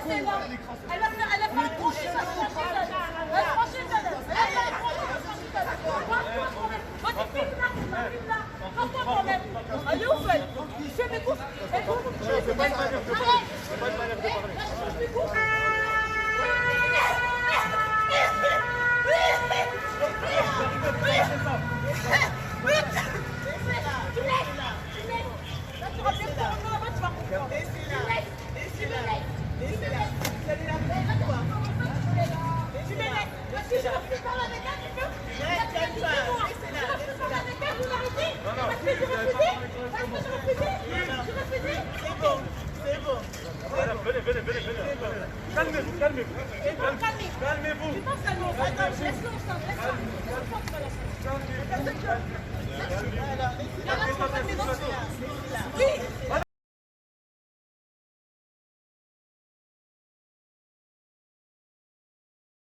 c'est là. Elle a fait un crochet, ça franchit la ligne. Elle franchit la ligne. Elle a fait un crochet, ça franchit la ligne. Vas-y, filme là, filme là. Passe-moi quand même. Elle est ouf, elle. Tu fais mes courses. Elle est ouf. C'est pas une manière de parler. C'est pas une manière de parler. Venez. Calmez-vous. Calmez-vous. Calmez-vous.